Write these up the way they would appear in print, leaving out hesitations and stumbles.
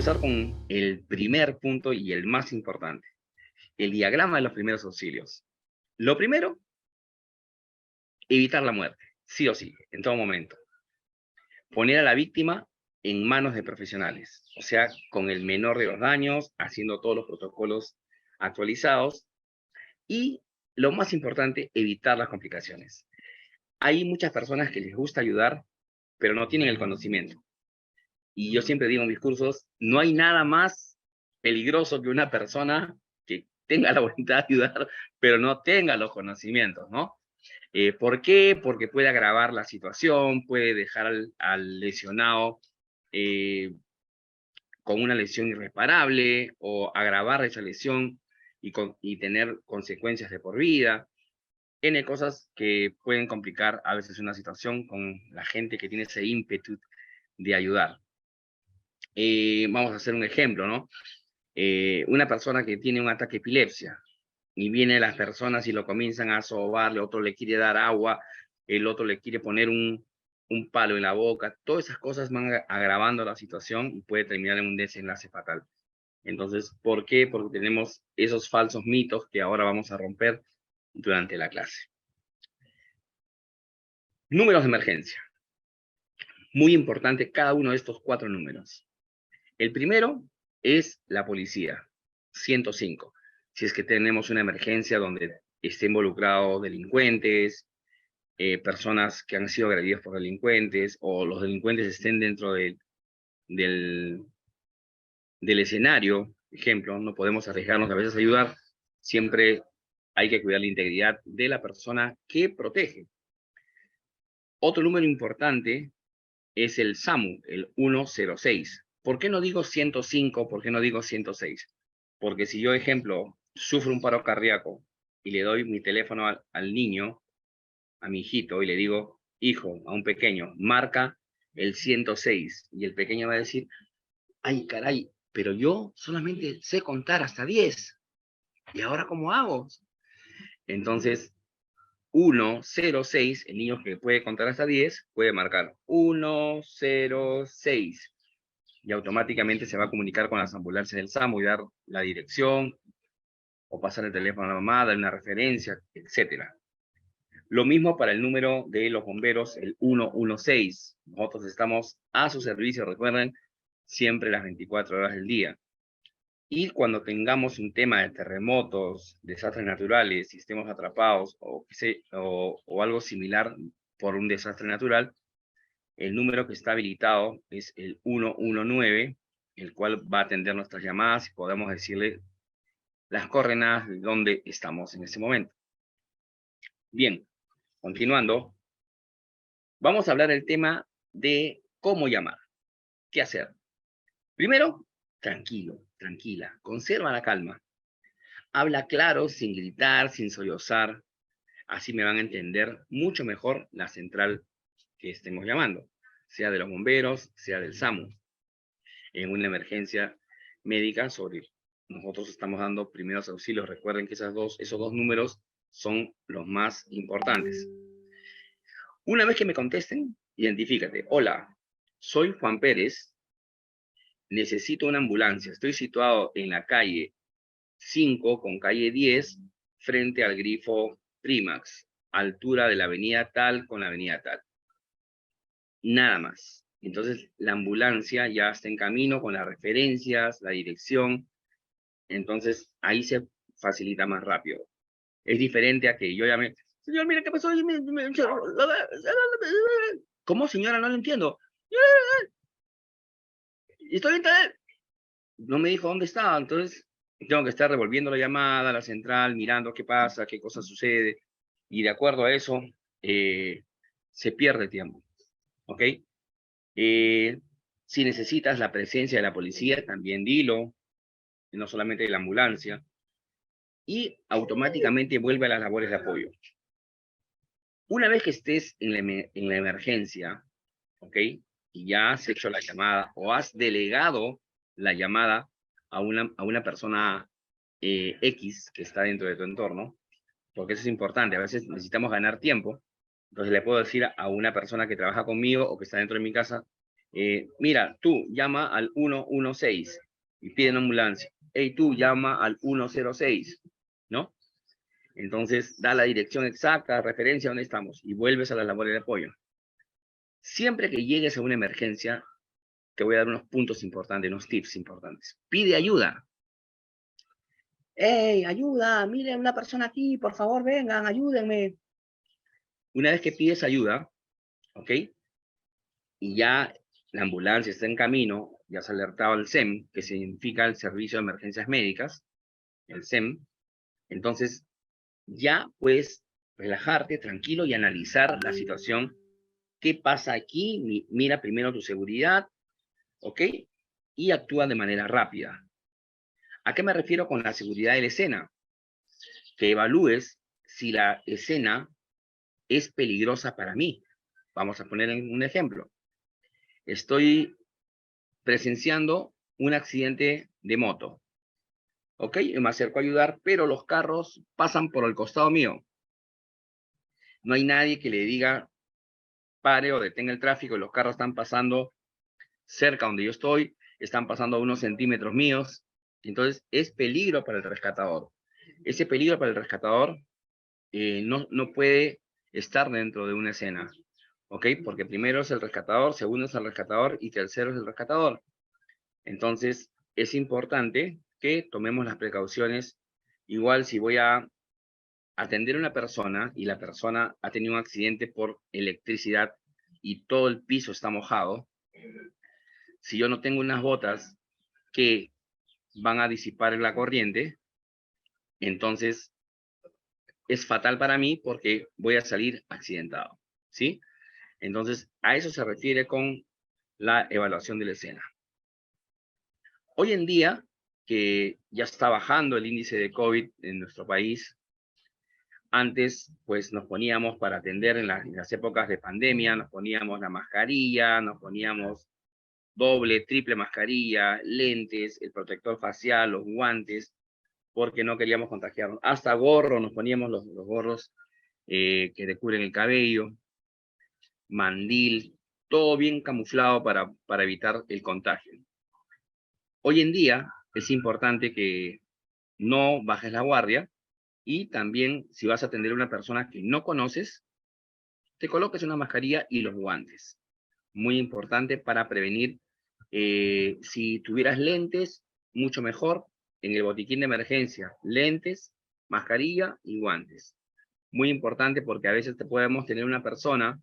empezar con el primer punto y el más importante, el diagrama de los primeros auxilios. Lo primero, evitar la muerte, sí o sí, en todo momento. Poner a la víctima en manos de profesionales, o sea, con el menor de los daños, haciendo todos los protocolos actualizados y, lo más importante, evitar las complicaciones. Hay muchas personas que les gusta ayudar, pero no tienen el conocimiento. Y yo siempre digo en mis cursos, no hay nada más peligroso que una persona que tenga la voluntad de ayudar, pero no tenga los conocimientos, ¿no? ¿Por qué? Porque puede agravar la situación, puede dejar al lesionado con una lesión irreparable o agravar esa lesión y tener consecuencias de por vida. N cosas que pueden complicar a veces una situación con la gente que tiene ese ímpetu de ayudar. Vamos a hacer un ejemplo, ¿no? Una persona que tiene un ataque de epilepsia y vienen las personas y lo comienzan a sobarle, otro le quiere dar agua, el otro le quiere poner un palo en la boca, todas esas cosas van agravando la situación y puede terminar en un desenlace fatal. Entonces, ¿por qué? Porque tenemos esos falsos mitos que ahora vamos a romper durante la clase. Números de emergencia. Muy importante cada uno de estos 4 números. El primero es la policía, 105. Si es que tenemos una emergencia donde esté involucrado delincuentes, personas que han sido agredidas por delincuentes, o los delincuentes estén dentro del, del escenario, ejemplo, no podemos arriesgarnos a veces a ayudar, siempre hay que cuidar la integridad de la persona que protege. Otro número importante es el SAMU, el 106. ¿Por qué no digo 105? ¿Por qué no digo 106? Porque si yo, ejemplo, sufro un paro cardíaco y le doy mi teléfono al niño, a mi hijito, y le digo, hijo, a un pequeño, marca el 106, y el pequeño va a decir, ay, caray, pero yo solamente sé contar hasta 10, ¿y ahora cómo hago? Entonces, 106, el niño que puede contar hasta 10, puede marcar 106, y automáticamente se va a comunicar con las ambulancias del SAMU y dar la dirección, o pasar el teléfono a la mamá, dar una referencia, etcétera. Lo mismo para el número de los bomberos, el 116. Nosotros estamos a su servicio, recuerden, siempre las 24 horas del día. Y cuando tengamos un tema de terremotos, desastres naturales, si estemos atrapados o algo similar por un desastre natural, el número que está habilitado es el 119, el cual va a atender nuestras llamadas y podemos decirle las coordenadas de dónde estamos en ese momento. Bien, continuando, vamos a hablar del tema de cómo llamar, qué hacer. Primero, tranquilo, tranquila, conserva la calma. Habla claro, sin gritar, sin sollozar. Así me van a entender mucho mejor la central que estemos llamando, sea de los bomberos, sea del SAMU. En una emergencia médica, nosotros estamos dando primeros auxilios. Recuerden que esos dos números son los más importantes. Una vez que me contesten, identifícate. Hola, soy Juan Pérez, necesito una ambulancia. Estoy situado en la calle 5 con calle 10, frente al grifo Primax, altura de la avenida tal con la avenida tal. Nada más. Entonces, la ambulancia ya está en camino con las referencias, la dirección. Entonces, ahí se facilita más rápido. Es diferente a que yo llame, señor, mire, ¿qué pasó? ¿Cómo, señora? No lo entiendo. Estoy en tal. No me dijo dónde estaba, entonces tengo que estar revolviendo la llamada a la central, mirando qué pasa, qué cosa sucede, y de acuerdo a eso, se pierde tiempo, ¿ok? Si necesitas la presencia de la policía, también dilo, no solamente de la ambulancia, y automáticamente vuelve a las labores de apoyo. Una vez que estés en la emergencia, ¿ok? Y ya has hecho la llamada o has delegado la llamada a una persona X que está dentro de tu entorno, porque eso es importante. A veces necesitamos ganar tiempo. Entonces le puedo decir a una persona que trabaja conmigo o que está dentro de mi casa, Mira, tú llama al 116 y pide una ambulancia. Hey, tú llama al 106, ¿no? Entonces, da la dirección exacta, referencia a dónde estamos y vuelves a la labor de apoyo. Siempre que llegues a una emergencia, te voy a dar unos puntos importantes, unos tips importantes. Pide ayuda. ¡Hey, ayuda! Miren, una persona aquí, por favor, vengan, ayúdenme. Una vez que pides ayuda, ¿ok? Y ya la ambulancia está en camino, ya se ha alertado al SEM, que significa el Servicio de Emergencias Médicas, el SEM, entonces ya puedes relajarte, tranquilo y analizar la situación. ¿Qué pasa aquí? Mira primero tu seguridad, ¿ok? Y actúa de manera rápida. ¿A qué me refiero con la seguridad de la escena? Que evalúes si la escena es peligrosa para mí. Vamos a poner un ejemplo. Estoy presenciando un accidente de moto. ¿Ok? Yo me acerco a ayudar, pero los carros pasan por el costado mío. No hay nadie que le diga pare o detenga el tráfico, los carros están pasando cerca donde yo estoy, están pasando a unos centímetros míos, entonces es peligro para el rescatador. Ese peligro para el rescatador no puede estar dentro de una escena, ¿ok? Porque primero es el rescatador, segundo es el rescatador y tercero es el rescatador. Entonces es importante que tomemos las precauciones. Igual si voy a atender a una persona y la persona ha tenido un accidente por electricidad y todo el piso está mojado, si yo no tengo unas botas que van a disipar la corriente, entonces es fatal para mí porque voy a salir accidentado, ¿sí? Entonces, a eso se refiere con la evaluación de la escena. Hoy en día, que ya está bajando el índice de COVID en nuestro país, antes, pues nos poníamos para atender en las épocas de pandemia, nos poníamos la mascarilla, nos poníamos doble, triple mascarilla, lentes, el protector facial, los guantes, porque no queríamos contagiarnos. Hasta gorro, nos poníamos los gorros que te cubren el cabello, mandil, todo bien camuflado para evitar el contagio. Hoy en día es importante que no bajes la guardia y también si vas a atender a una persona que no conoces, te coloques una mascarilla y los guantes. Muy importante para prevenir. Si tuvieras lentes, mucho mejor. En el botiquín de emergencia, lentes, mascarilla y guantes. Muy importante porque a veces podemos tener una persona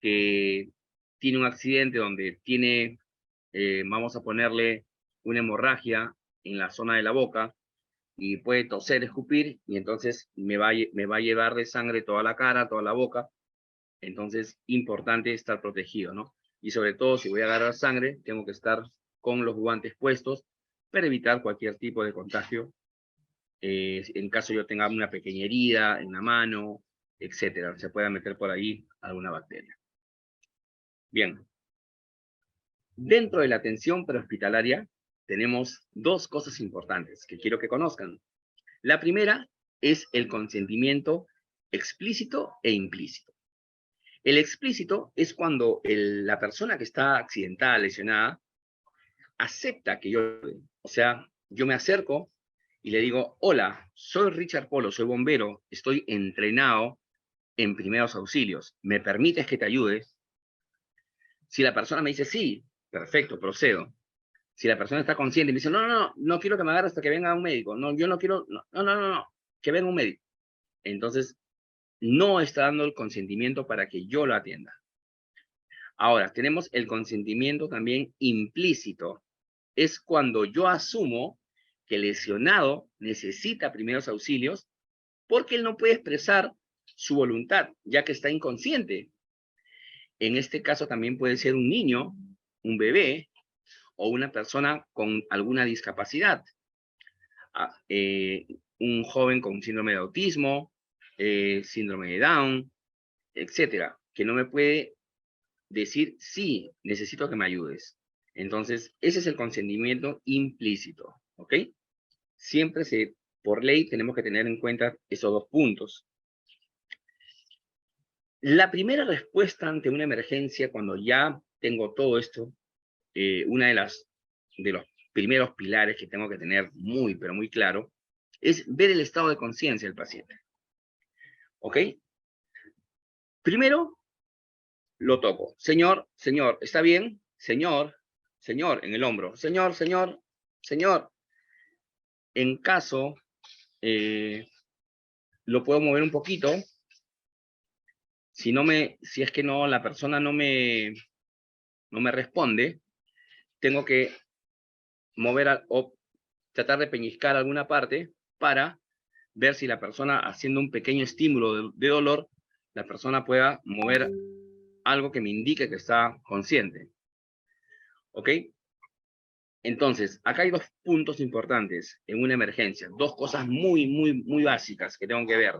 que tiene un accidente donde tiene, vamos a ponerle una hemorragia en la zona de la boca y puede toser, escupir y entonces me va a llevar de sangre toda la cara, toda la boca. Entonces, importante estar protegido, ¿no? Y sobre todo, si voy a agarrar sangre, tengo que estar con los guantes puestos para evitar cualquier tipo de contagio. En caso yo tenga una pequeña herida en la mano, etcétera, se pueda meter por ahí alguna bacteria. Bien. Dentro de la atención prehospitalaria, tenemos dos cosas importantes que quiero que conozcan. La primera es el consentimiento explícito e implícito. El explícito es cuando la persona que está accidentada, lesionada, acepta que o sea, yo me acerco y le digo, hola, soy Richard Polo, soy bombero, estoy entrenado en primeros auxilios, ¿me permites que te ayude? Si la persona me dice, sí, perfecto, procedo. Si la persona está consciente y me dice, no quiero que me agarre hasta que venga un médico, no, yo no quiero, no, que venga un médico. Entonces, no está dando el consentimiento para que yo lo atienda. Ahora, tenemos el consentimiento también implícito. Es cuando yo asumo que el lesionado necesita primeros auxilios porque él no puede expresar su voluntad, ya que está inconsciente. En este caso también puede ser un niño, un bebé o una persona con alguna discapacidad. Un joven con síndrome de autismo, síndrome de Down, etcétera, que no me puede decir, sí, necesito que me ayudes. Entonces, ese es el consentimiento implícito, ¿ok? Siempre por ley tenemos que tener en cuenta esos dos puntos. La primera respuesta ante una emergencia, cuando ya tengo todo esto, una de los primeros pilares que tengo que tener muy, pero muy claro, es ver el estado de conciencia del paciente. ¿Ok? Primero, lo toco. Señor, señor, ¿está bien? Señor, señor, en el hombro. Señor, señor, señor. En caso, lo puedo mover un poquito. Si es que no, la persona no me responde, tengo que mover o tratar de peñiscar alguna parte para ver si la persona, haciendo un pequeño estímulo de dolor, la persona pueda mover algo que me indique que está consciente. ¿Ok? Entonces, acá hay dos puntos importantes en una emergencia, dos cosas muy, muy, muy básicas que tengo que ver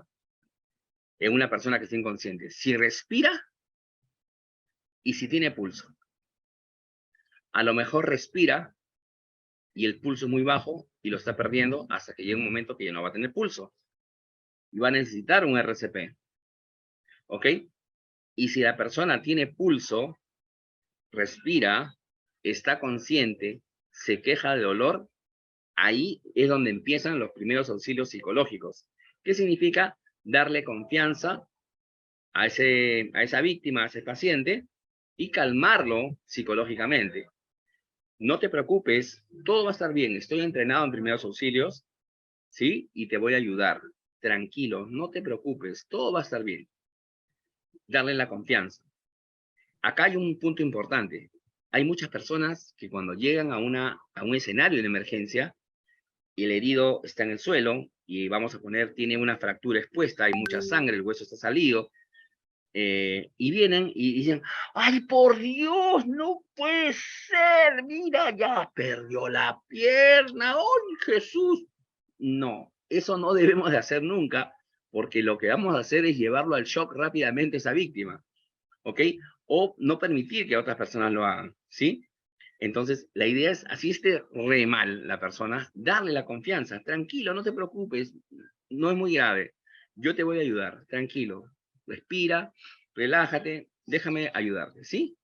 en una persona que está inconsciente. Si respira y si tiene pulso. A lo mejor respira y el pulso es muy bajo y lo está perdiendo hasta que llegue un momento que ya no va a tener pulso y va a necesitar un RCP. ¿Ok? Y si la persona tiene pulso, respira, está consciente, se queja de dolor, ahí es donde empiezan los primeros auxilios psicológicos. ¿Qué significa? Darle confianza a esa víctima, a ese paciente, y calmarlo psicológicamente. No te preocupes, todo va a estar bien. Estoy entrenado en primeros auxilios, ¿sí? Y te voy a ayudar. Tranquilo, no te preocupes, todo va a estar bien. Darle la confianza. Acá hay un punto importante. Hay muchas personas que cuando llegan a un escenario de emergencia y el herido está en el suelo y vamos a poner, tiene una fractura expuesta, hay mucha sangre, el hueso está salido, y vienen y dicen, ¡ay, por Dios, no puede ser! Mira, ya perdió la pierna, ¡ay, Jesús! No, eso no debemos de hacer nunca, porque lo que vamos a hacer es llevarlo al shock rápidamente a esa víctima, ¿ok? O no permitir que otras personas lo hagan, ¿sí? Entonces, la idea es, así esté re mal la persona, darle la confianza, tranquilo, no te preocupes, no es muy grave, yo te voy a ayudar, tranquilo, respira, relájate, déjame ayudarte, ¿sí?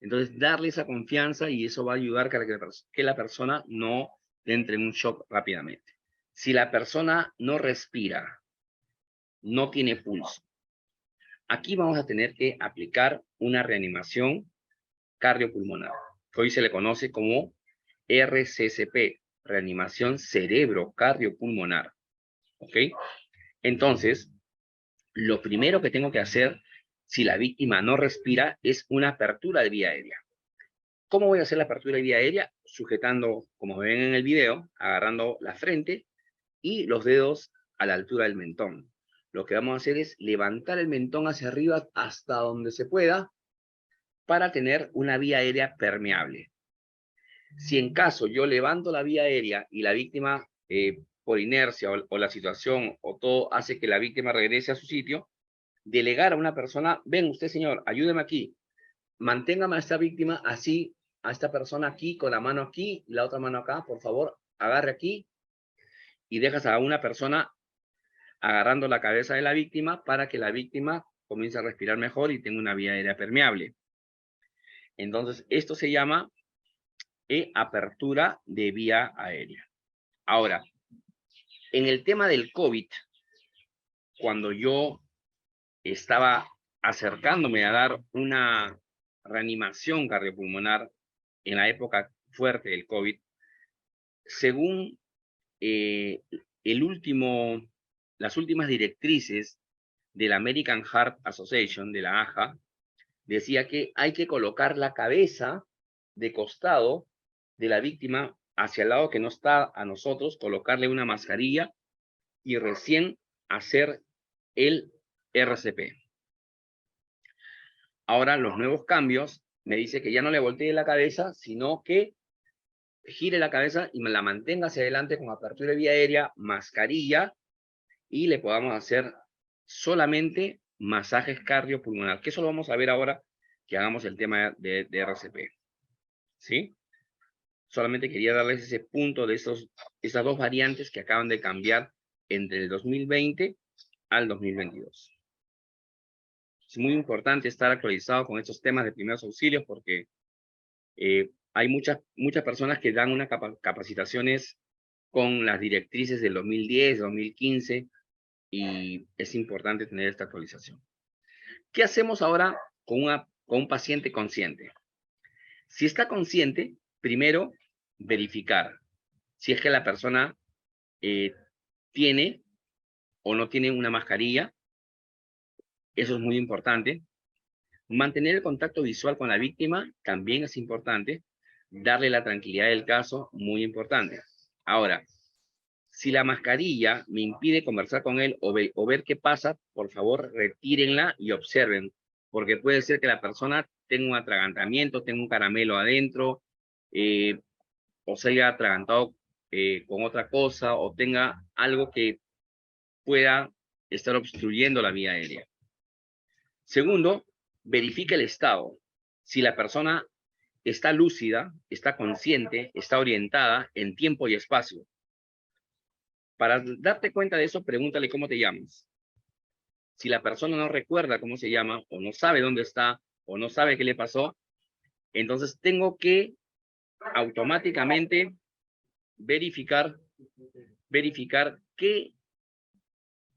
Entonces, darle esa confianza y eso va a ayudar para que la persona no entre en un shock rápidamente. Si la persona no respira, no tiene pulso, aquí vamos a tener que aplicar una reanimación cardiopulmonar, que hoy se le conoce como RCCP, reanimación cerebro cardiopulmonar. ¿Ok? Entonces, lo primero que tengo que hacer, si la víctima no respira, es una apertura de vía aérea. ¿Cómo voy a hacer la apertura de vía aérea? Sujetando, como ven en el video, agarrando la frente y los dedos a la altura del mentón. Lo que vamos a hacer es levantar el mentón hacia arriba hasta donde se pueda para tener una vía aérea permeable. Si en caso yo levanto la vía aérea y la víctima, por inercia o la situación o todo hace que la víctima regrese a su sitio, delegar a una persona, ven usted señor, ayúdeme aquí, manténgame a esta víctima así, a esta persona aquí, con la mano aquí, la otra mano acá, por favor, agarre aquí y dejas a una persona agarrando la cabeza de la víctima para que la víctima comience a respirar mejor y tenga una vía aérea permeable. Entonces, esto se llama apertura de vía aérea. Ahora, en el tema del COVID, cuando yo estaba acercándome a dar una reanimación cardiopulmonar en la época fuerte del COVID, según eh, las últimas directrices de la American Heart Association, de la AHA, decía que hay que colocar la cabeza de costado de la víctima hacia el lado que no está a nosotros, colocarle una mascarilla y recién hacer el RCP. Ahora los nuevos cambios me dice que ya no le voltee la cabeza, sino que gire la cabeza y me la mantenga hacia adelante con apertura de vía aérea, mascarilla, y le podamos hacer solamente masajes cardiopulmonar, que eso lo vamos a ver ahora que hagamos el tema de RCP. ¿Sí? Solamente quería darles ese punto de esas dos variantes que acaban de cambiar entre el 2020 al 2022. Es muy importante estar actualizado con estos temas de primeros auxilios porque Hay muchas personas que dan unas capacitaciones con las directrices del 2010, 2015, y es importante tener esta actualización. ¿Qué hacemos ahora con un paciente consciente? Si está consciente, primero verificar si es que la persona tiene o no tiene una mascarilla. Eso es muy importante. Mantener el contacto visual con la víctima también es importante. Darle la tranquilidad del caso, muy importante. Ahora, si la mascarilla me impide conversar con él o ver qué pasa, por favor, retírenla y observen, porque puede ser que la persona tenga un atragantamiento, tenga un caramelo adentro, o se haya atragantado con otra cosa, o tenga algo que pueda estar obstruyendo la vía aérea. Segundo, verifica el estado. Si la persona está lúcida, está consciente, está orientada en tiempo y espacio. Para darte cuenta de eso, pregúntale cómo te llamas. Si la persona no recuerda cómo se llama, o no sabe dónde está, o no sabe qué le pasó, entonces tengo que automáticamente verificar qué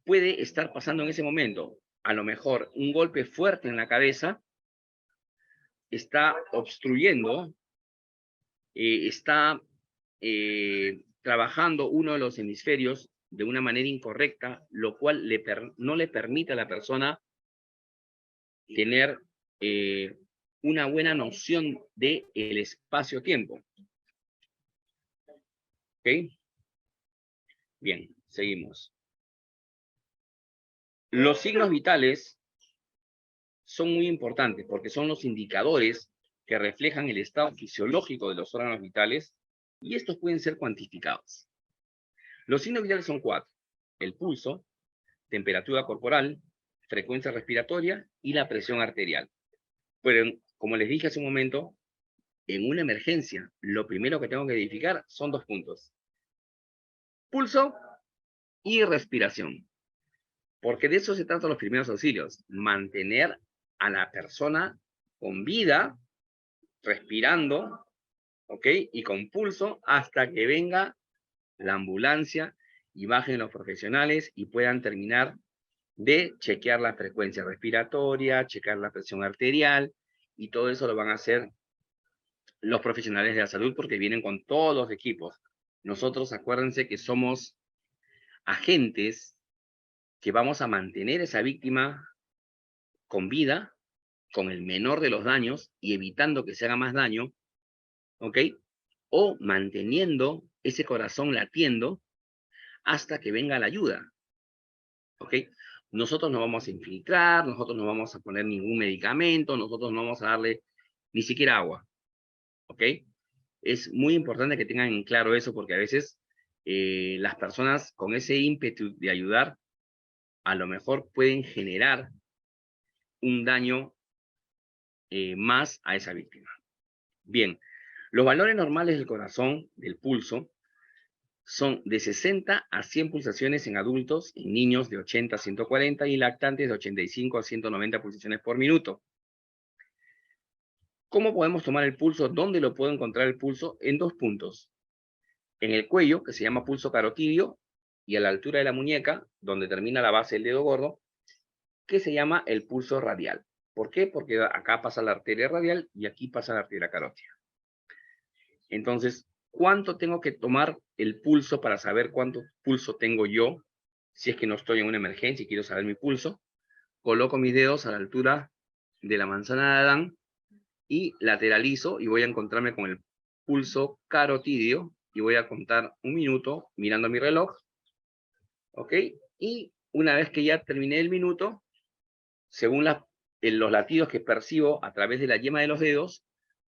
puede estar pasando en ese momento. A lo mejor un golpe fuerte en la cabeza está obstruyendo, está trabajando uno de los hemisferios de una manera incorrecta, lo cual no le permite a la persona tener una buena noción del espacio-tiempo. ¿Ok? Bien, seguimos. Los signos vitales son muy importantes porque son los indicadores que reflejan el estado fisiológico de los órganos vitales y estos pueden ser cuantificados. Los signos vitales son 4. El pulso, temperatura corporal, frecuencia respiratoria y la presión arterial. Pero, como les dije hace un momento, en una emergencia, lo primero que tengo que verificar son 2 puntos. Pulso y respiración. Porque de eso se tratan los primeros auxilios. Mantener a la persona con vida, respirando, ¿ok? Y con pulso hasta que venga la ambulancia y bajen los profesionales y puedan terminar de chequear la frecuencia respiratoria, checar la presión arterial, y todo eso lo van a hacer los profesionales de la salud porque vienen con todos los equipos. Nosotros, acuérdense que somos agentes que vamos a mantener a esa víctima con vida, con el menor de los daños y evitando que se haga más daño, ¿ok? O manteniendo ese corazón latiendo hasta que venga la ayuda, ¿ok? Nosotros no vamos a infiltrar, nosotros no vamos a poner ningún medicamento, nosotros no vamos a darle ni siquiera agua, ¿ok? Es muy importante que tengan en claro eso porque a veces las personas con ese ímpetu de ayudar a lo mejor pueden generar un daño más a esa víctima. Bien, los valores normales del corazón, del pulso, son de 60 a 100 pulsaciones en adultos, en niños de 80 a 140 y lactantes de 85 a 190 pulsaciones por minuto. ¿Cómo podemos tomar el pulso? ¿Dónde lo puedo encontrar el pulso? En 2 puntos. En el cuello, que se llama pulso carotidio, y a la altura de la muñeca, donde termina la base del dedo gordo, que se llama el pulso radial. ¿Por qué? Porque acá pasa la arteria radial y aquí pasa la arteria carótida. Entonces, ¿cuánto tengo que tomar el pulso para saber cuánto pulso tengo yo? Si es que no estoy en una emergencia y quiero saber mi pulso, coloco mis dedos a la altura de la manzana de Adán y lateralizo y voy a encontrarme con el pulso carotidio y voy a contar 1 minuto mirando mi reloj, ¿ok? Y una vez que ya terminé el minuto, según los latidos que percibo a través de la yema de los dedos,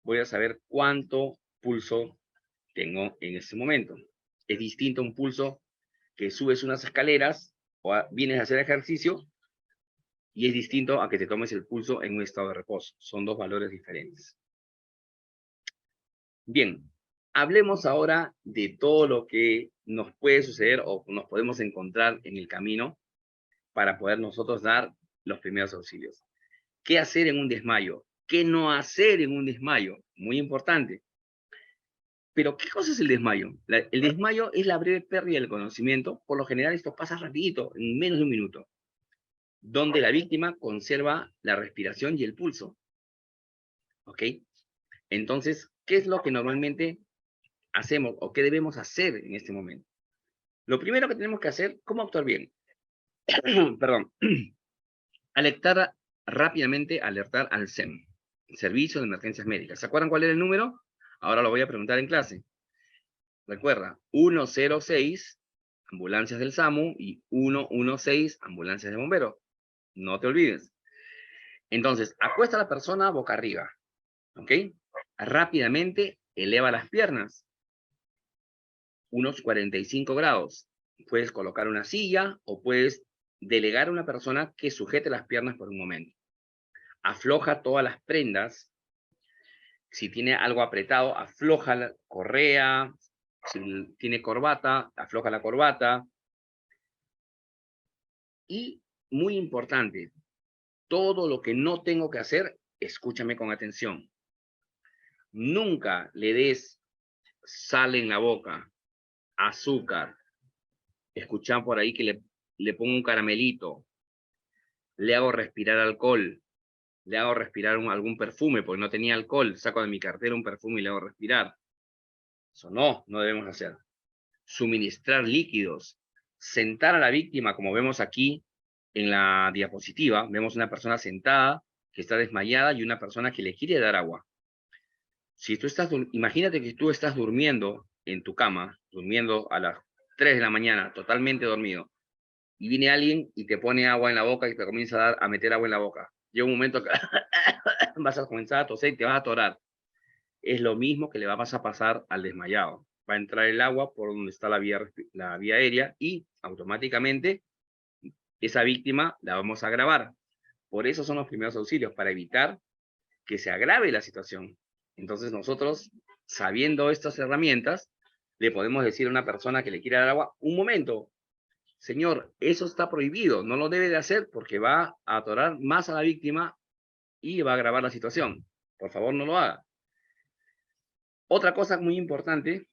voy a saber cuánto pulso tengo en ese momento. Es distinto un pulso que subes unas escaleras o vienes a hacer ejercicio y es distinto a que te tomes el pulso en un estado de reposo. Son 2 valores diferentes. Bien, hablemos ahora de todo lo que nos puede suceder o nos podemos encontrar en el camino para poder nosotros dar los primeros auxilios. ¿Qué hacer en un desmayo? ¿Qué no hacer en un desmayo? muy importante. Pero, ¿qué cosa es el desmayo? El desmayo es la breve pérdida del conocimiento. Por lo general, esto pasa rapidito, en menos de un minuto, donde la víctima conserva la respiración y el pulso. ¿Ok? Entonces, ¿qué es lo que normalmente hacemos o qué debemos hacer en este momento? Lo primero que tenemos que hacer, ¿cómo actuar bien? Perdón. Alertar rápidamente, alertar al SEM, Servicio de Emergencias Médicas. ¿Se acuerdan cuál era el número? Ahora lo voy a preguntar en clase. Recuerda, 106, ambulancias del SAMU, y 116, ambulancias de bomberos. No te olvides. Entonces, acuesta a la persona boca arriba, ¿ok? Rápidamente eleva las piernas, unos 45 grados. Puedes colocar una silla o puedes delegar a una persona que sujete las piernas por un momento. Afloja todas las prendas. Si tiene algo apretado, afloja la correa. Si tiene corbata, afloja la corbata. Y, muy importante, todo lo que no tengo que hacer, escúchame con atención. Nunca le des sal en la boca, azúcar. Escuchan por ahí que le pongo un caramelito. Le hago respirar alcohol. Le hago respirar algún perfume, porque no tenía alcohol. Saco de mi cartera un perfume y le hago respirar. Eso no debemos hacer. Suministrar líquidos. Sentar a la víctima, como vemos aquí en la diapositiva. Vemos una persona sentada que está desmayada y una persona que le quiere dar agua. Si tú imagínate que tú estás durmiendo en tu cama, durmiendo a las 3 de la mañana, totalmente dormido, y viene alguien y te pone agua en la boca y te comienza a meter agua en la boca. Llega un momento que vas a comenzar a toser y te vas a atorar. Es lo mismo que le va a pasar al desmayado. Va a entrar el agua por donde está la vía aérea y automáticamente esa víctima la vamos a agravar. Por eso son los primeros auxilios, para evitar que se agrave la situación. Entonces nosotros, sabiendo estas herramientas, le podemos decir a una persona que le quiera dar agua, un momento, señor, eso está prohibido, no lo debe de hacer porque va a atorar más a la víctima y va a agravar la situación. Por favor, no lo haga. Otra cosa muy importante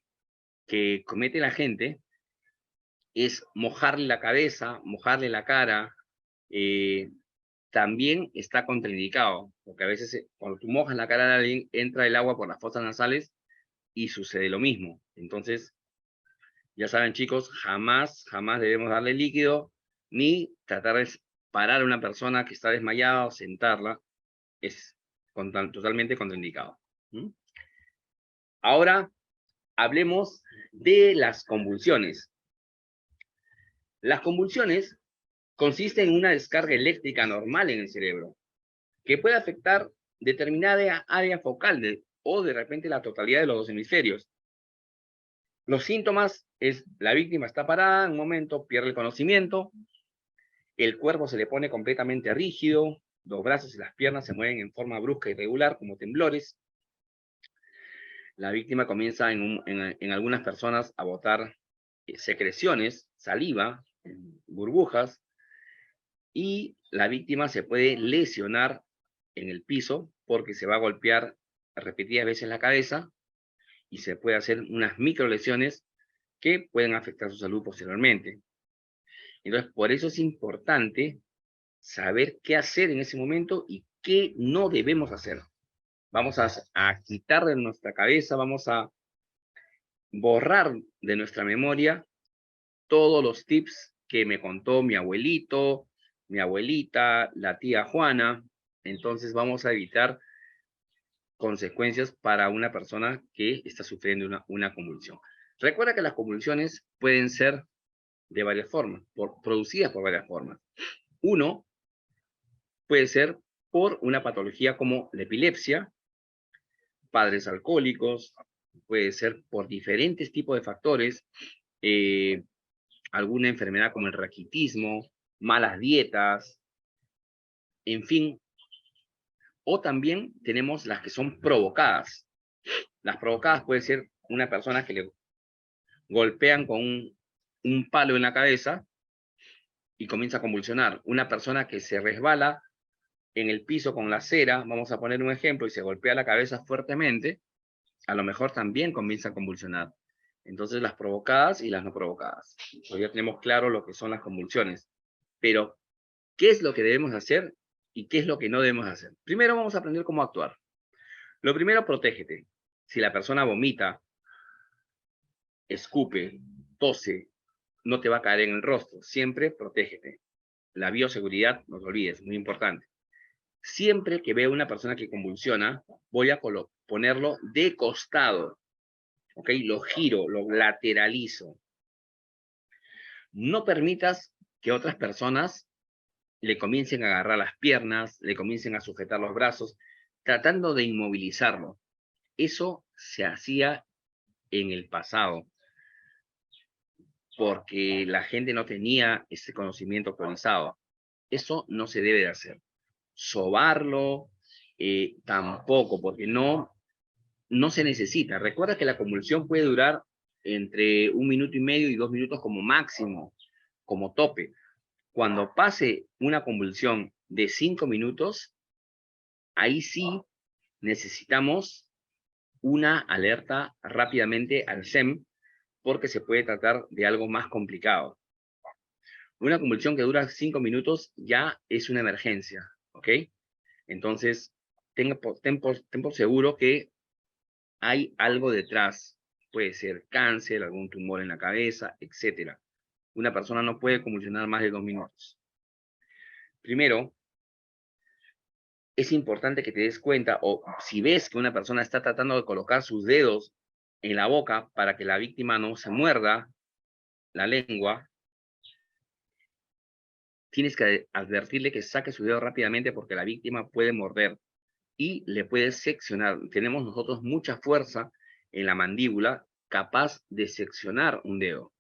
que comete la gente es mojarle la cabeza, mojarle la cara. También está contraindicado, porque a veces cuando tú mojas la cara de alguien, entra el agua por las fosas nasales y sucede lo mismo. Entonces, ya saben, chicos, jamás debemos darle líquido, ni tratar de parar a una persona que está desmayada o sentarla. Es totalmente contraindicado. ¿Mm? Ahora, hablemos de las convulsiones. Las convulsiones consisten en una descarga eléctrica normal en el cerebro, que puede afectar determinada área focal o de repente la totalidad de los dos hemisferios. Los síntomas es: la víctima está parada en un momento, pierde el conocimiento, el cuerpo se le pone completamente rígido, los brazos y las piernas se mueven en forma brusca y irregular, como temblores. La víctima comienza en algunas personas a botar secreciones, saliva, burbujas, y la víctima se puede lesionar en el piso porque se va a golpear repetidas veces la cabeza y se puede hacer unas micro lesiones que pueden afectar su salud posteriormente. Entonces, por eso es importante saber qué hacer en ese momento y qué no debemos hacer. Vamos a quitar de nuestra cabeza, vamos a borrar de nuestra memoria todos los tips que me contó mi abuelito, mi abuelita, la tía Juana. Entonces vamos a evitar consecuencias para una persona que está sufriendo una convulsión. Recuerda que las convulsiones pueden ser de varias formas, producidas por varias formas. Uno puede ser por una patología como la epilepsia, padres alcohólicos, puede ser por diferentes tipos de factores, alguna enfermedad como el raquitismo, malas dietas, en fin. O también tenemos las que son provocadas. Las provocadas puede ser una persona que le golpean con un palo en la cabeza y comienza a convulsionar. Una persona que se resbala en el piso con la cera, vamos a poner un ejemplo, y se golpea la cabeza fuertemente, a lo mejor también comienza a convulsionar. Entonces, las provocadas y las no provocadas. Pues ya tenemos claro lo que son las convulsiones. Pero, ¿qué es lo que debemos hacer y qué es lo que no debemos hacer? Primero vamos a aprender cómo actuar. Lo primero, protégete. Si la persona vomita, escupe, tose, no te va a caer en el rostro. Siempre protégete. La bioseguridad, no te olvides, muy importante. Siempre que veo una persona que convulsiona, voy a ponerlo de costado. ¿Ok? Lo giro, lo lateralizo. No permitas que otras personas le comiencen a agarrar las piernas, le comiencen a sujetar los brazos, tratando de inmovilizarlo. Eso se hacía en el pasado, porque la gente no tenía ese conocimiento actualizado. Eso no se debe de hacer. Sobarlo, tampoco, porque no se necesita. Recuerda que la convulsión puede durar entre 1 minuto y medio y 2 minutos como máximo, como tope. Cuando pase una convulsión de 5 minutos, ahí sí necesitamos una alerta rápidamente al SEM, porque se puede tratar de algo más complicado. Una convulsión que dura 5 minutos ya es una emergencia, ¿ok? Entonces, ten por seguro que hay algo detrás. Puede ser cáncer, algún tumor en la cabeza, etc. Una persona no puede convulsionar más de 2 minutos. Primero, es importante que te des cuenta, o si ves que una persona está tratando de colocar sus dedos en la boca para que la víctima no se muerda la lengua, tienes que advertirle que saque su dedo rápidamente, porque la víctima puede morder y le puede seccionar. Tenemos nosotros mucha fuerza en la mandíbula capaz de seccionar un dedo.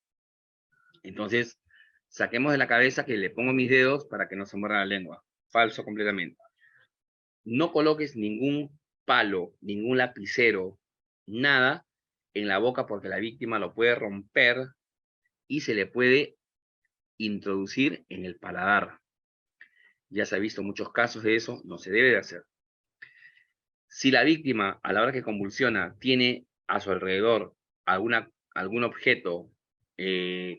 Entonces, saquemos de la cabeza que le pongo mis dedos para que no se muerda la lengua. Falso completamente. No coloques ningún palo, ningún lapicero, nada en la boca, porque la víctima lo puede romper y se le puede introducir en el paladar. Ya se ha visto muchos casos de eso, no se debe de hacer. Si la víctima, a la hora que convulsiona, tiene a su alrededor algún objeto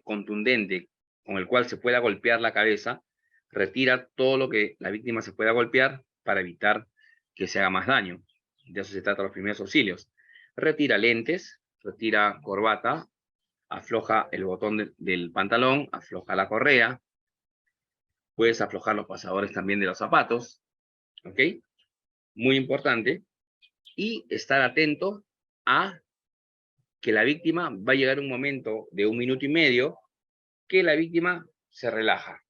contundente con el cual se pueda golpear la cabeza, retira todo lo que la víctima se pueda golpear para evitar que se haga más daño. De eso se trata los primeros auxilios. Retira lentes, retira corbata, afloja el botón del pantalón, afloja la correa, puedes aflojar los pasadores también de los zapatos, ¿ok? Muy importante. Y estar atento a que la víctima va a llegar un momento de 1 minuto y medio que la víctima se relaja.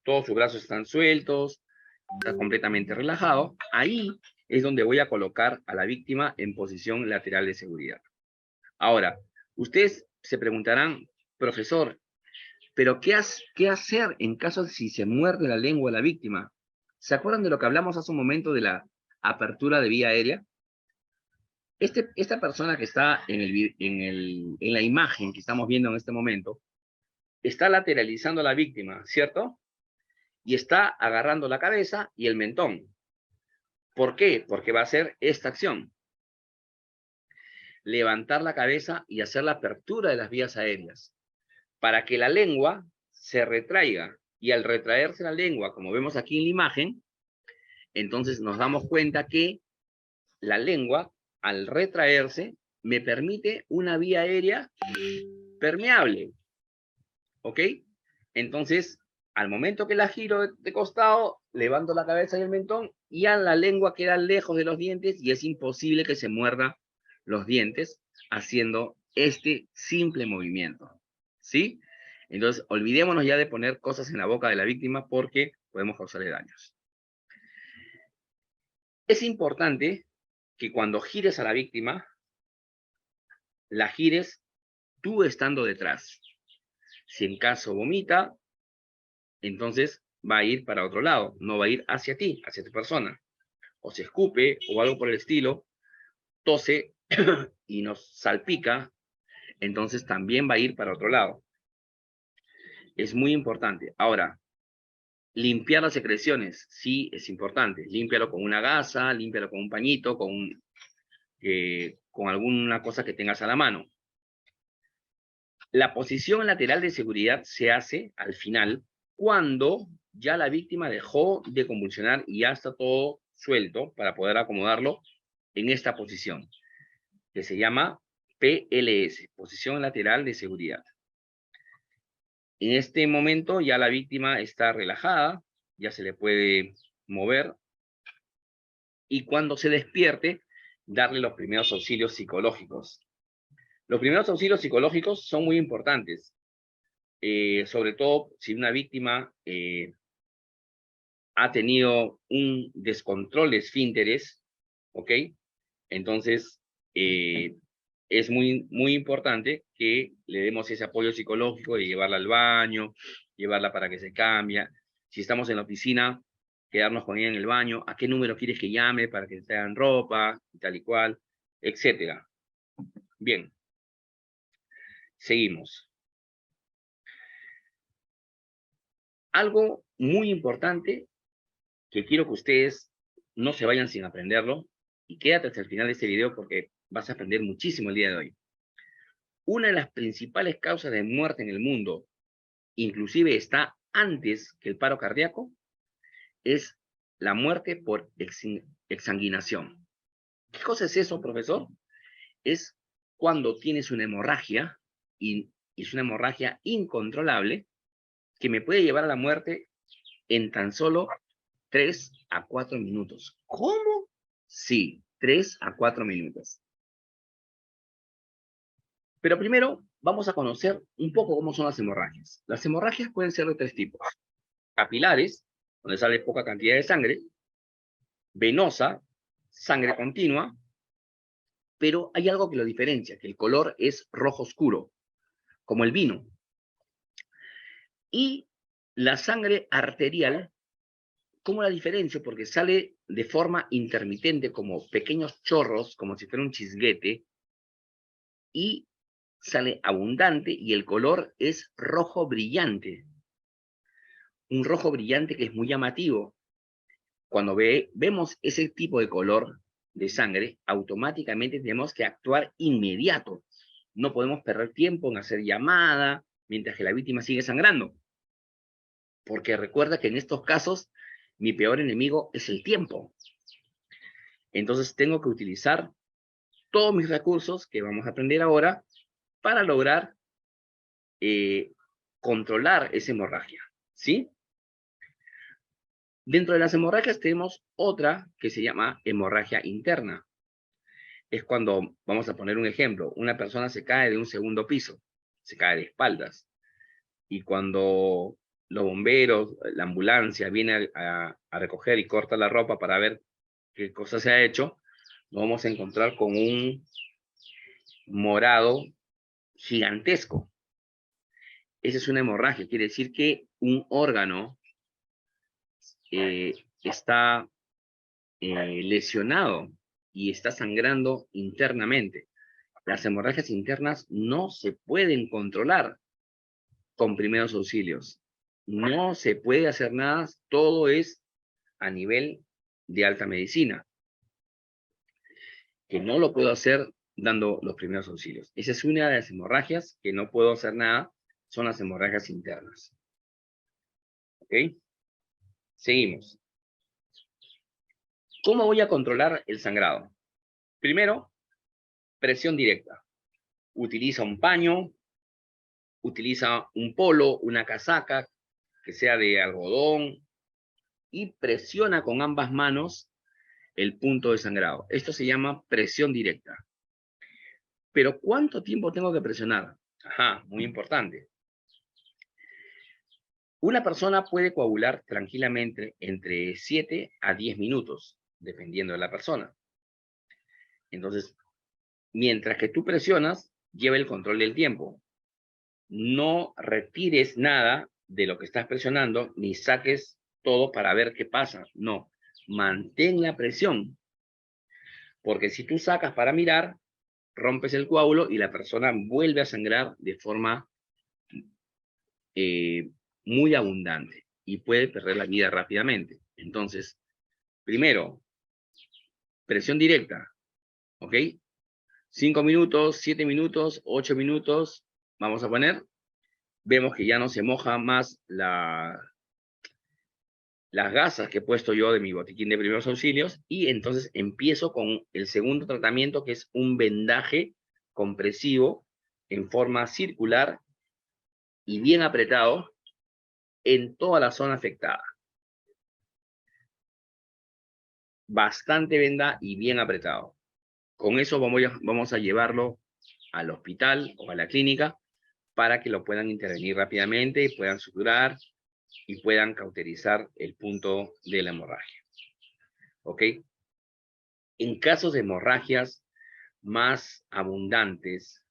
Todos sus brazos están sueltos, está completamente relajado. Ahí es donde voy a colocar a la víctima en posición lateral de seguridad. Ahora, ustedes se preguntarán, profesor, ¿pero qué hacer en caso de si se muerde la lengua de la víctima? ¿Se acuerdan de lo que hablamos hace un momento de la apertura de vía aérea? Esta persona que está en la imagen que estamos viendo en este momento, está lateralizando a la víctima, ¿cierto? Y está agarrando la cabeza y el mentón. ¿Por qué? Porque va a hacer esta acción: levantar la cabeza y hacer la apertura de las vías aéreas, para que la lengua se retraiga. Y al retraerse la lengua, como vemos aquí en la imagen, entonces nos damos cuenta que la lengua, al retraerse, me permite una vía aérea permeable, ¿ok? Entonces, al momento que la giro de costado, levanto la cabeza y el mentón, y ya la lengua queda lejos de los dientes y es imposible que se muerda los dientes haciendo este simple movimiento, ¿sí? Entonces, olvidémonos ya de poner cosas en la boca de la víctima, porque podemos causarle daños. Es importante que cuando gires a la víctima, la gires tú estando detrás. Si en caso vomita, entonces va a ir para otro lado, no va a ir hacia ti, hacia tu persona. O se escupe o algo por el estilo, tose y nos salpica, entonces también va a ir para otro lado. Es muy importante. Ahora, Limpiar las secreciones, sí, es importante. Límpialo con una gasa, límpialo con un pañito, con alguna cosa que tengas a la mano. La posición lateral de seguridad se hace al final cuando ya la víctima dejó de convulsionar y ya está todo suelto para poder acomodarlo en esta posición, que se llama PLS, posición lateral de seguridad. En este momento ya la víctima está relajada, ya se le puede mover y cuando se despierte, darle los primeros auxilios psicológicos. Los primeros auxilios psicológicos son muy importantes, sobre todo si una víctima ha tenido un descontrol de esfínteres, ¿ok? Entonces, es muy importante que le demos ese apoyo psicológico de llevarla al baño, llevarla para que se cambie. Si estamos en la oficina, quedarnos con ella en el baño. ¿A qué número quieres que llame para que te hagan ropa? Tal y cual, etcétera. Bien. Seguimos. Algo muy importante que quiero que ustedes no se vayan sin aprenderlo y quédate hasta el final de este video porque vas a aprender muchísimo el día de hoy. Una de las principales causas de muerte en el mundo, inclusive está antes que el paro cardíaco, es la muerte por exsanguinación. ¿Qué cosa es eso, profesor? Es cuando tienes una hemorragia y es una hemorragia incontrolable que me puede llevar a la muerte en tan solo 3 a 4 minutos. ¿Cómo? Sí, 3 a 4 minutos. Pero primero vamos a conocer un poco cómo son las hemorragias. Las hemorragias pueden ser de 3 tipos. Capilares, donde sale poca cantidad de sangre. Venosa, sangre continua. Pero hay algo que lo diferencia, que el color es rojo oscuro, como el vino. Y la sangre arterial, ¿cómo la diferencio? Porque sale de forma intermitente, como pequeños chorros, como si fuera un chisguete, y sale abundante y el color es rojo brillante. Un rojo brillante que es muy llamativo. Cuando vemos ese tipo de color de sangre, automáticamente tenemos que actuar inmediato. No podemos perder tiempo en hacer llamada mientras que la víctima sigue sangrando. Porque recuerda que en estos casos, mi peor enemigo es el tiempo. Entonces tengo que utilizar todos mis recursos que vamos a aprender ahora para lograr controlar esa hemorragia, ¿sí? Dentro de las hemorragias tenemos otra que se llama hemorragia interna. Es cuando, vamos a poner un ejemplo, una persona se cae de un segundo piso, se cae de espaldas, y cuando los bomberos, la ambulancia viene a recoger y corta la ropa para ver qué cosa se ha hecho, nos vamos a encontrar con un morado gigantesco. Esa es una hemorragia, quiere decir que un órgano está lesionado y está sangrando internamente. Las hemorragias internas no se pueden controlar con primeros auxilios. No se puede hacer nada, todo es a nivel de alta medicina, que no lo puedo hacer dando los primeros auxilios. Esa es una de las hemorragias que no puedo hacer nada, son las hemorragias internas. ¿Ok? Seguimos. ¿Cómo voy a controlar el sangrado? Primero, presión directa. Utiliza un paño, utiliza un polo, una casaca que sea de algodón y presiona con ambas manos el punto de sangrado. Esto se llama presión directa. Pero ¿cuánto tiempo tengo que presionar? Ajá, muy importante. Una persona puede coagular tranquilamente entre 7 a 10 minutos, dependiendo de la persona. Entonces, mientras que tú presionas, lleva el control del tiempo. No retires nada de lo que estás presionando, ni saques todo para ver qué pasa. No, mantén la presión. Porque si tú sacas para mirar, rompes el coágulo y la persona vuelve a sangrar de forma muy abundante. y puede perder la vida rápidamente. Entonces, primero, presión directa, ¿ok? 5 minutos, 7 minutos, 8 minutos, vamos a poner. Vemos que ya no se moja más las gasas que he puesto yo de mi botiquín de primeros auxilios, y entonces empiezo con el segundo tratamiento, que es un vendaje compresivo en forma circular y bien apretado en toda la zona afectada. Bastante venda y bien apretado. Con eso vamos a llevarlo al hospital o a la clínica para que lo puedan intervenir rápidamente y puedan suturar y puedan cauterizar el punto de la hemorragia. ¿Ok? En casos de hemorragias más abundantes,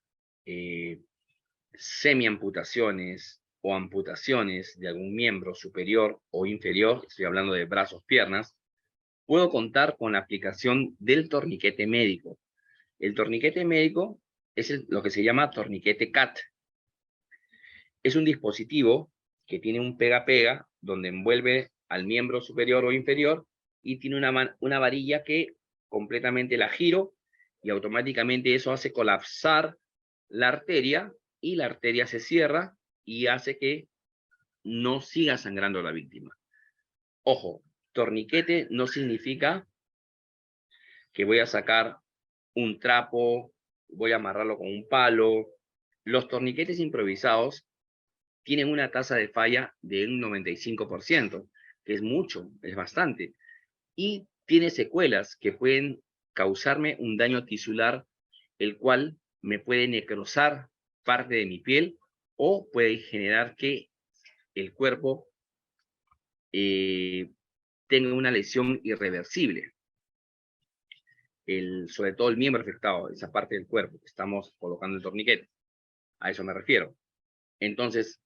semiamputaciones o amputaciones de algún miembro superior o inferior, estoy hablando de brazos, piernas, puedo contar con la aplicación del torniquete médico. El torniquete médico es lo que se llama torniquete CAT. Es un dispositivo que tiene un pega-pega donde envuelve al miembro superior o inferior y tiene una varilla que completamente la giro y automáticamente eso hace colapsar la arteria y la arteria se cierra y hace que no siga sangrando la víctima. Ojo, torniquete no significa que voy a sacar un trapo, voy a amarrarlo con un palo. Los torniquetes improvisados tienen una tasa de falla de un 95%, que es mucho, es bastante. Y tiene secuelas que pueden causarme un daño tisular, el cual me puede necrosar parte de mi piel o puede generar que el cuerpo tenga una lesión irreversible. Sobre todo el miembro afectado, esa parte del cuerpo, estamos colocando el torniquete. A eso me refiero. Entonces,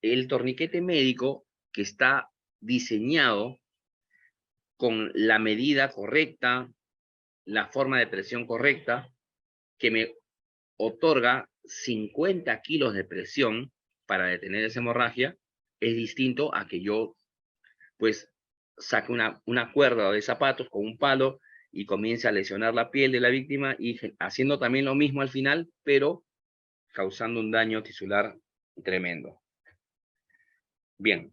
el torniquete médico que está diseñado con la medida correcta, la forma de presión correcta, que me otorga 50 kilos de presión para detener esa hemorragia, es distinto a que yo, pues, saque una cuerda de zapatos con un palo y comience a lesionar la piel de la víctima y haciendo también lo mismo al final, pero causando un daño tisular tremendo. Bien,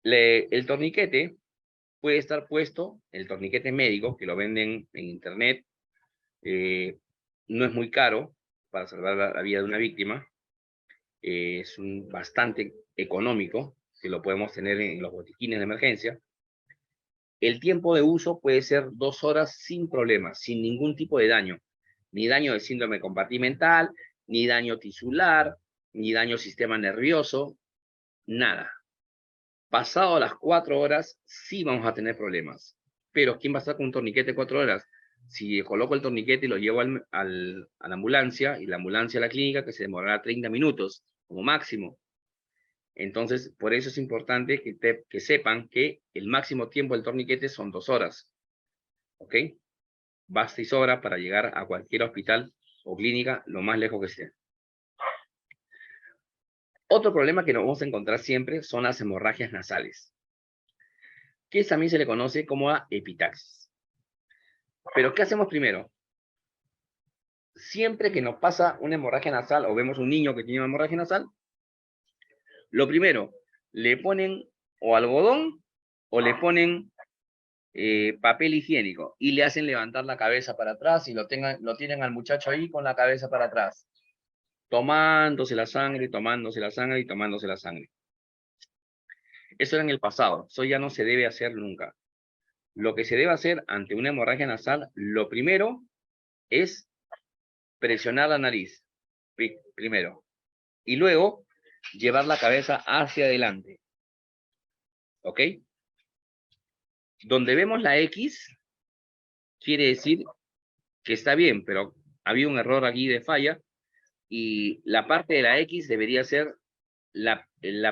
el torniquete puede estar puesto, el torniquete médico, que lo venden en internet, no es muy caro para salvar la vida de una víctima, es bastante económico, que lo podemos tener en los botiquines de emergencia. El tiempo de uso puede ser 2 horas sin problemas, sin ningún tipo de daño, ni daño de síndrome compartimental, ni daño tisular, ni daño sistema nervioso, nada. Pasado las 4 horas, sí vamos a tener problemas. Pero ¿quién va a estar con un torniquete 4 horas? Si coloco el torniquete y lo llevo a la ambulancia, y la ambulancia a la clínica, que se demorará 30 minutos como máximo. Entonces, por eso es importante que sepan que el máximo tiempo del torniquete son 2 horas. ¿Ok? Basta y sobra para llegar a cualquier hospital o clínica, lo más lejos que sea. Otro problema que nos vamos a encontrar siempre son las hemorragias nasales, que también se le conoce como epitaxis. Pero, ¿qué hacemos primero? Siempre que nos pasa una hemorragia nasal o vemos un niño que tiene una hemorragia nasal, lo primero, le ponen o algodón o le ponen papel higiénico y le hacen levantar la cabeza para atrás y lo tienen al muchacho ahí con la cabeza para atrás, tomándose la sangre, tomándose la sangre y tomándose la sangre. Eso era en el pasado, eso ya no se debe hacer nunca. Lo que se debe hacer ante una hemorragia nasal, lo primero es presionar la nariz, primero, y luego llevar la cabeza hacia adelante. ¿Ok? Donde vemos la X, quiere decir que está bien, pero había un error aquí de falla, y la parte de la X debería ser la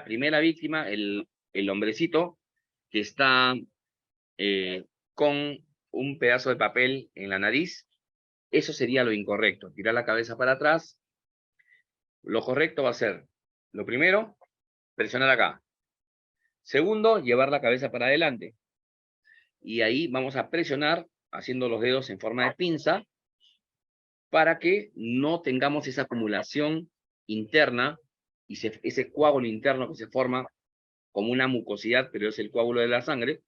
primera víctima, el hombrecito que está con un pedazo de papel en la nariz. Eso sería lo incorrecto, tirar la cabeza para atrás. Lo correcto va a ser, lo primero, presionar acá. Segundo, llevar la cabeza para adelante. Y ahí vamos a presionar, haciendo los dedos en forma de pinza, para que no tengamos esa acumulación interna y ese coágulo interno que se forma como una mucosidad, pero es el coágulo de la sangre,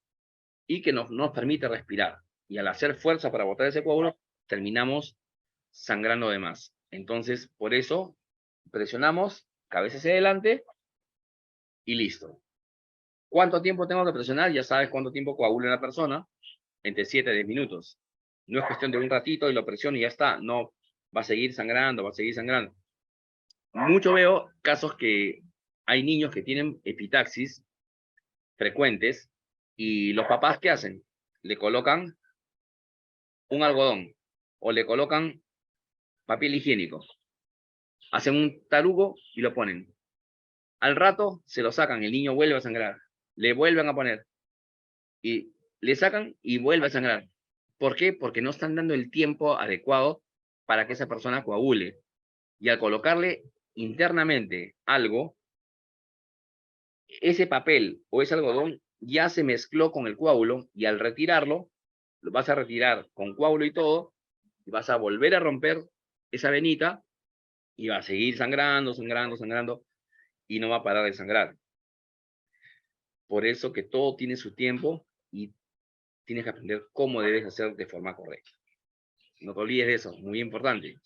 y que nos permite respirar. Y al hacer fuerza para botar ese coágulo, terminamos sangrando de más. Entonces, por eso, presionamos, cabeza hacia adelante, y listo. ¿Cuánto tiempo tengo que presionar? Ya sabes cuánto tiempo coagula la persona, entre 7 a 10 minutos. No es cuestión de un ratito y lo presiono y ya está. No, va a seguir sangrando, va a seguir sangrando. Mucho veo casos que hay niños que tienen epitaxis frecuentes y los papás, ¿qué hacen? Le colocan un algodón o le colocan papel higiénico. Hacen un tarugo y lo ponen. Al rato se lo sacan, el niño vuelve a sangrar. Le vuelven a poner y le sacan y vuelve a sangrar. ¿Por qué? Porque no están dando el tiempo adecuado para que esa persona coagule. Y al colocarle internamente algo, ese papel o ese algodón ya se mezcló con el coágulo y al retirarlo, lo vas a retirar con coágulo y todo, y vas a volver a romper esa venita y va a seguir sangrando, sangrando, sangrando y no va a parar de sangrar. Por eso que todo tiene su tiempo y tienes que aprender cómo debes hacer de forma correcta. No te olvides de eso, muy importante.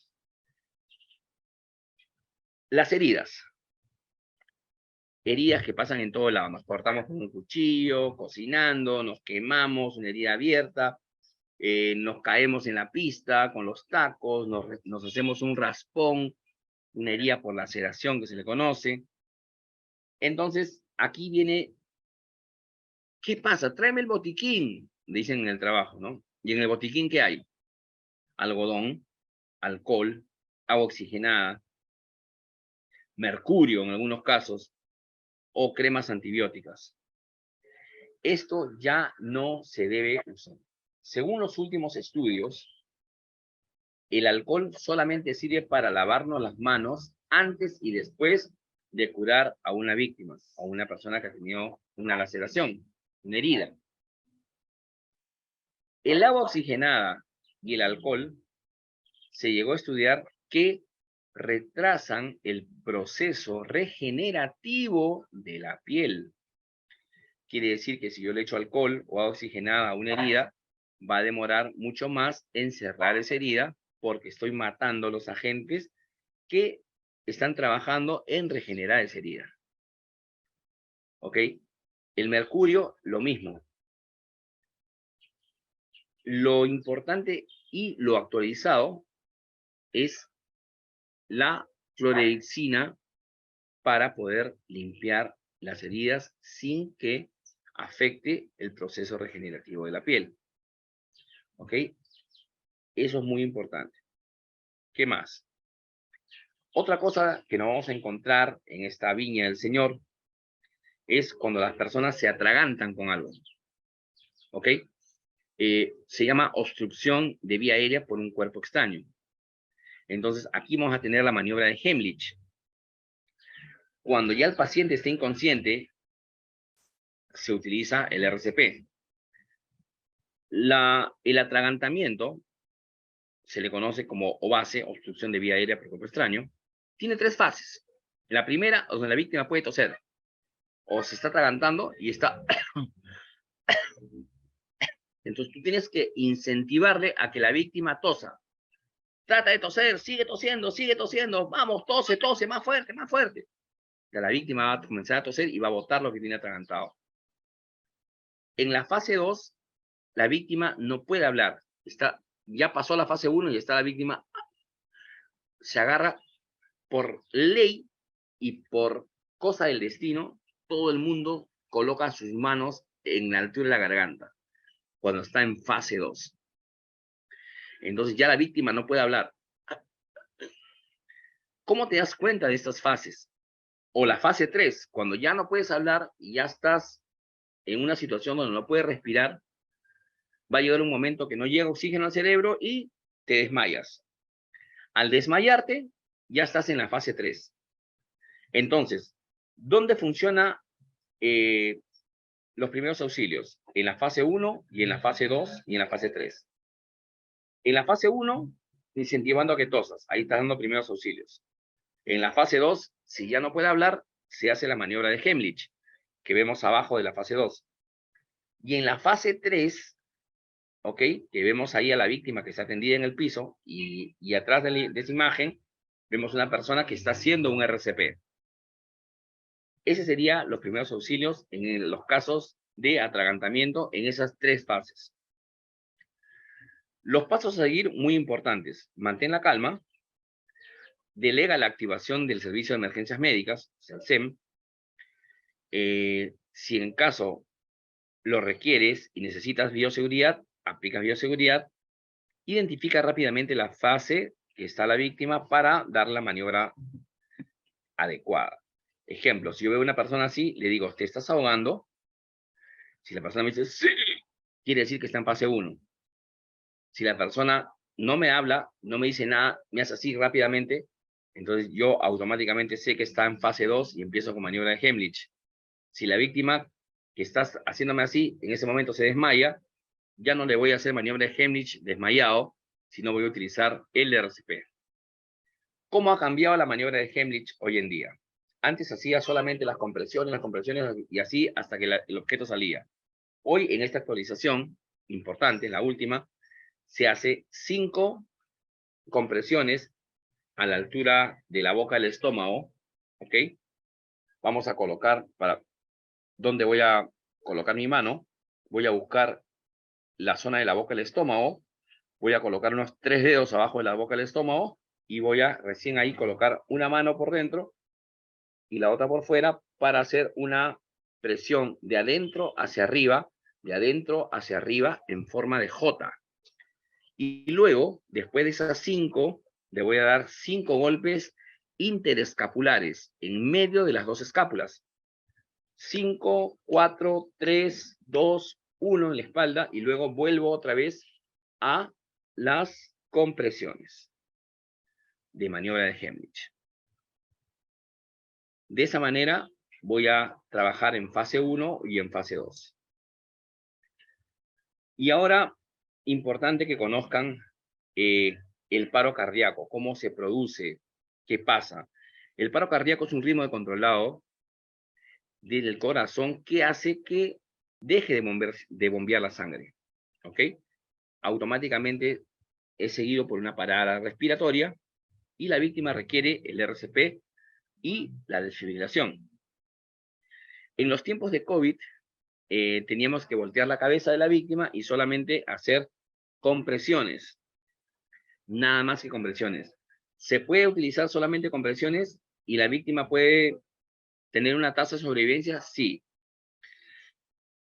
Las heridas. Heridas que pasan en todo lado. Nos cortamos con un cuchillo, cocinando, nos quemamos, una herida abierta, nos caemos en la pista con los tacos, nos hacemos un raspón, una herida por laceración que se le conoce. Entonces, aquí viene, ¿qué pasa? Tráeme el botiquín, dicen en el trabajo, ¿no? Y en el botiquín, ¿qué hay? Algodón, alcohol, agua oxigenada, mercurio en algunos casos, o cremas antibióticas. Esto ya no se debe usar. Según los últimos estudios, el alcohol solamente sirve para lavarnos las manos antes y después de curar a una víctima, a una persona que ha tenido una laceración, una herida. El agua oxigenada y el alcohol se llegó a estudiar que retrasan el proceso regenerativo de la piel. Quiere decir que si yo le echo alcohol o agua oxigenada a una herida, va a demorar mucho más en cerrar esa herida porque estoy matando a los agentes que están trabajando en regenerar esa herida. ¿Ok? El mercurio, lo mismo. Lo importante y lo actualizado es la clorhexidina para poder limpiar las heridas sin que afecte el proceso regenerativo de la piel. ¿Ok? Eso es muy importante. ¿Qué más? Otra cosa que nos vamos a encontrar en esta viña del Señor es cuando las personas se atragantan con algo. ¿Ok? Se llama obstrucción de vía aérea por un cuerpo extraño. Entonces, aquí vamos a tener la maniobra de Heimlich. Cuando ya el paciente está inconsciente, se utiliza el RCP. El atragantamiento se le conoce como OVACE, obstrucción de vía aérea por cuerpo extraño. Tiene 3 fases. La primera, donde la víctima puede toser, o se está atragantando y está... Entonces tú tienes que incentivarle a que la víctima tosa. Trata de toser, sigue tosiendo, vamos, tose, tose, más fuerte, más fuerte. Ya la víctima va a comenzar a toser y va a botar lo que tiene atragantado. En la fase 2, la víctima no puede hablar. Ya pasó la fase 1 y está la víctima, se agarra por ley y por cosa del destino, todo el mundo coloca sus manos en la altura de la garganta, cuando está en fase 2. Entonces ya la víctima no puede hablar. ¿Cómo te das cuenta de estas fases? O la fase 3, cuando ya no puedes hablar y ya estás en una situación donde no puedes respirar, va a llegar un momento que no llega oxígeno al cerebro y te desmayas. Al desmayarte, ya estás en la fase 3. Entonces, ¿dónde funciona los primeros auxilios en la fase 1 y en la fase 2 y en la fase 3. En la fase 1, incentivando a que tosas. Ahí está dando primeros auxilios. En la fase 2, si ya no puede hablar, se hace la maniobra de Heimlich, que vemos abajo de la fase 2. Y en la fase 3, ¿ok? Que vemos ahí a la víctima que está tendida en el piso y atrás de esa imagen vemos una persona que está haciendo un RCP. Ese serían los primeros auxilios en los casos de atragantamiento en esas 3 fases. Los pasos a seguir muy importantes. Mantén la calma. Delega la activación del Servicio de Emergencias Médicas, o sea, el SEM. Si en caso lo requieres y necesitas bioseguridad, aplicas bioseguridad. Identifica rápidamente la fase que está la víctima para dar la maniobra adecuada. Ejemplo, si yo veo a una persona así, le digo, ¿te estás ahogando? Si la persona me dice, sí, quiere decir que está en fase 1. Si la persona no me habla, no me dice nada, me hace así rápidamente, entonces yo automáticamente sé que está en fase 2 y empiezo con maniobra de Heimlich. Si la víctima que está haciéndome así, en ese momento se desmaya, ya no le voy a hacer maniobra de Heimlich desmayado, sino voy a utilizar el RCP. ¿Cómo ha cambiado la maniobra de Heimlich hoy en día? Antes hacía solamente las compresiones y así hasta que el objeto salía. Hoy en esta actualización, importante, la última, se hace 5 compresiones a la altura de la boca del estómago, ¿ok? Vamos a colocar, para donde voy a colocar mi mano, voy a buscar la zona de la boca del estómago, voy a colocar unos 3 dedos abajo de la boca del estómago y voy a recién ahí colocar una mano por dentro y la otra por fuera para hacer una presión de adentro hacia arriba en forma de J. Y luego, después de esas 5, le voy a dar 5 golpes interescapulares en medio de las 2 escápulas. 5, 4, 3, 2, 1 en la espalda y luego vuelvo otra vez a las compresiones de maniobra de Heimlich. De esa manera voy a trabajar en fase 1 y en fase 2. Y ahora, importante que conozcan el paro cardíaco, cómo se produce, qué pasa. El paro cardíaco es un ritmo controlado del corazón que hace que deje de bombear la sangre. ¿Ok? Automáticamente es seguido por una parada respiratoria y la víctima requiere el RCP y la desfibrilación. En los tiempos de COVID, teníamos que voltear la cabeza de la víctima y solamente hacer compresiones. Nada más que compresiones. Se puede utilizar solamente compresiones y la víctima puede tener una tasa de sobrevivencia, sí.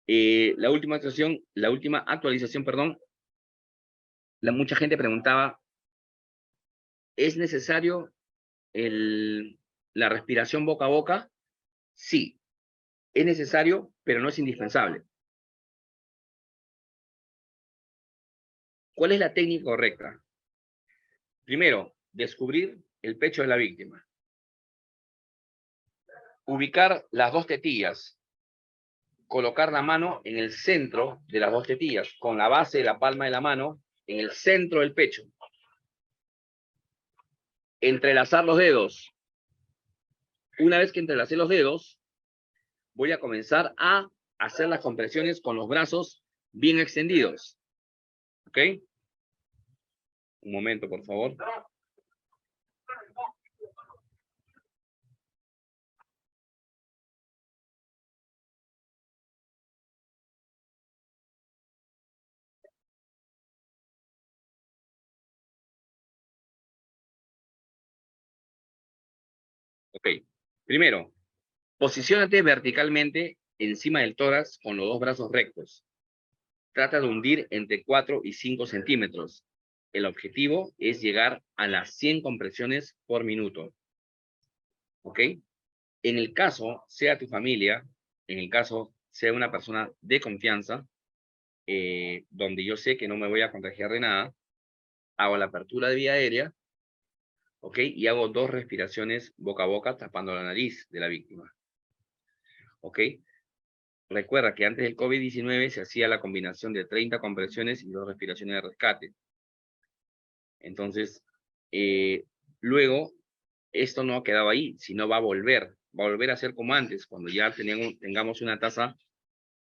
La última actualización, perdón, mucha gente preguntaba, ¿es necesario la respiración boca a boca? Sí, es necesario, pero no es indispensable. ¿Cuál es la técnica correcta? Primero, descubrir el pecho de la víctima. Ubicar las 2 tetillas. Colocar la mano en el centro de las 2 tetillas, con la base de la palma de la mano en el centro del pecho. Entrelazar los dedos. Una vez que entrelacé los dedos, voy a comenzar a hacer las compresiones con los brazos bien extendidos. ¿Ok? Un momento, por favor. Ok. Primero, posiciónate verticalmente encima del tórax con los 2 brazos rectos. Trata de hundir entre 4 y 5 centímetros. El objetivo es llegar a las 100 compresiones por minuto. ¿Ok? En el caso sea tu familia, en el caso sea una persona de confianza, donde yo sé que no me voy a contagiar de nada, hago la apertura de vía aérea, ¿ok? Y hago 2 respiraciones boca a boca tapando la nariz de la víctima, ¿ok? recuerda que antes del COVID-19 se hacía la combinación de 30 compresiones y 2 respiraciones de rescate. Entonces, luego, esto no ha quedado ahí, sino va a volver a ser como antes, cuando ya tengamos una tasa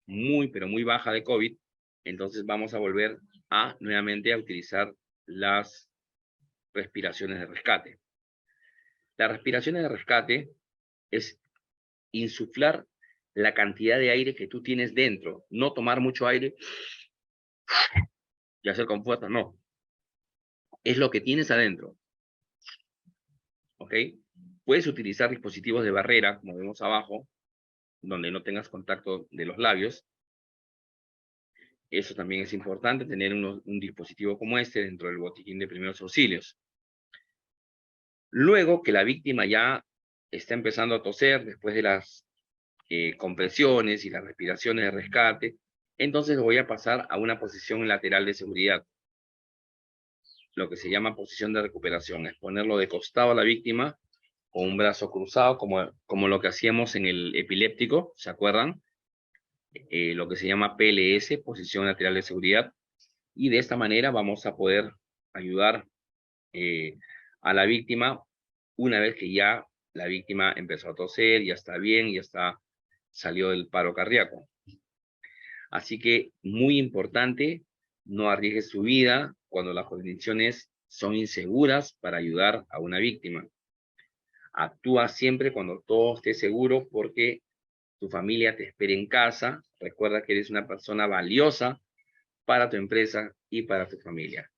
muy, pero muy baja de COVID, entonces vamos a volver nuevamente a utilizar las respiraciones de rescate. Las respiraciones de rescate es insuflar la cantidad de aire que tú tienes dentro, no tomar mucho aire y hacer con fuerza, no. Es lo que tienes adentro, ¿ok? Puedes utilizar dispositivos de barrera, como vemos abajo, donde no tengas contacto de los labios. Eso también es importante, tener un dispositivo como este dentro del botiquín de primeros auxilios. Luego que la víctima ya está empezando a toser después de las compresiones y las respiraciones de rescate, entonces lo voy a pasar a una posición lateral de seguridad, lo que se llama posición de recuperación, es ponerlo de costado a la víctima con un brazo cruzado, como lo que hacíamos en el epiléptico, ¿se acuerdan? Lo que se llama PLS, posición lateral de seguridad, y de esta manera vamos a poder ayudar a la víctima una vez que ya la víctima empezó a toser, ya está bien, salió del paro cardíaco. Así que muy importante, no arriesgues su vida cuando las condiciones son inseguras para ayudar a una víctima. Actúa siempre cuando todo esté seguro porque tu familia te espera en casa. Recuerda que eres una persona valiosa para tu empresa y para tu familia.